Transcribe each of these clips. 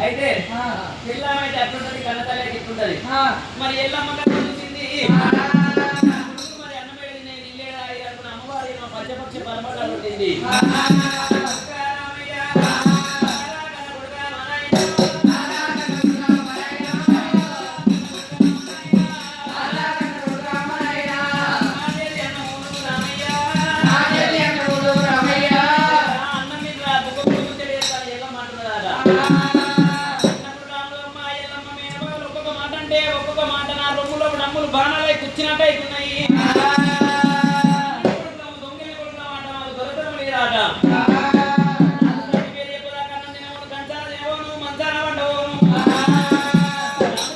అయితే పిల్లమైతే అట్లుంటది కన్నతల్లి అయితే ఇట్లుంటది మరి ఎల్లమ్మ కథ చూసింది మరి అన్నమేడి నేను ఇల్లేదా అనుకున్న అమ్మవారి పంచపక్ష పరమట కొట్టింది బాణాలై కూర్చున్నట్టయితున్నాయి దొంగలు కొడుకున్న మాట వాళ్ళు దొరకడం లేదాట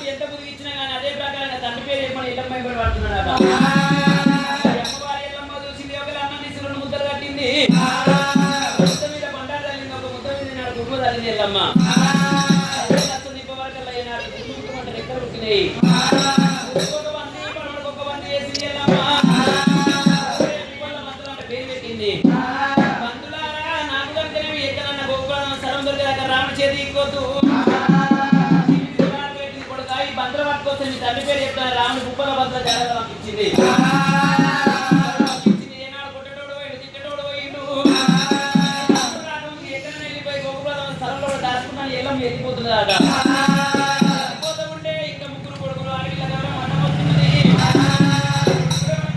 ఎంత బుద్ధి ఇచ్చినా కానీ అదే ప్రకారంగా తండ్రి పేరు చెప్పని ఇళ్ళమ్మ పడుతున్నాడట అమ్మవారి ఎల్లమ్మ చూసింది ఒక అన్నం తీసి 2 ముద్దలు కట్టింది ముద్ద మీద బండారు తల్లింది ఒక ముద్ద మీద నాడు గుడ్లు తల్లింది ఎల్లమ్మ నిప్ప వరకల్లా ఈనాడు గుడ్లు రెక్కలు ఉట్టినాయి తండ్రి పేరు చెప్తాను రాముడు కుప్పల భద్ర జడగా ఇచ్చింది ఏనాడు కొట్టేటోడు తిట్టేటోడు పోయిండు ఎక్కడ వెళ్ళిపోయి గోకుల స్థలంలో దాచుకున్నాను ఎల్లం వెళ్ళిపోతుందట వెళ్ళిపోతూ ఉంటే ఇంకా 3 కొడుకులు అడవిలో అన్నం వస్తున్నది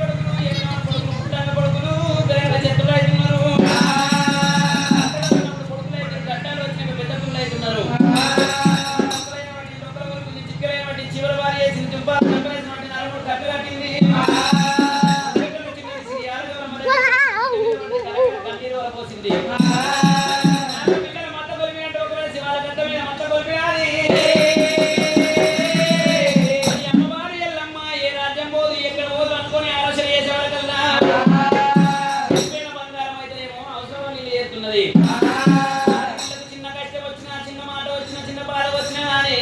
కొడుకులు కొడుకులు చెట్టులు అవుతున్నారు కొడుకులు అయితే గడ్డాలు వచ్చిన పెద్ద పిల్లలు అవుతున్నారు చిన్న కష్టం వచ్చినా చిన్న మాట వచ్చినా చిన్న బాధ వచ్చినా కానీ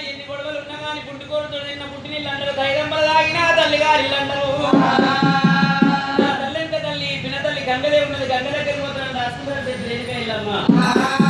ఎన్ని గొడవలు ఉన్నా కానీ పుట్టుకోరుతో నిన్న పుట్టినీళ్ళు అంటారు దైదంబలాగినా తల్లిగారిల్లు అంటారు తల్లి ఎంత తల్లి పిన తల్లి గంగదే ఉన్నది గంగ దగ్గర పోతున్నాడు హాస్పిటల్ వెళ్ళమ్మ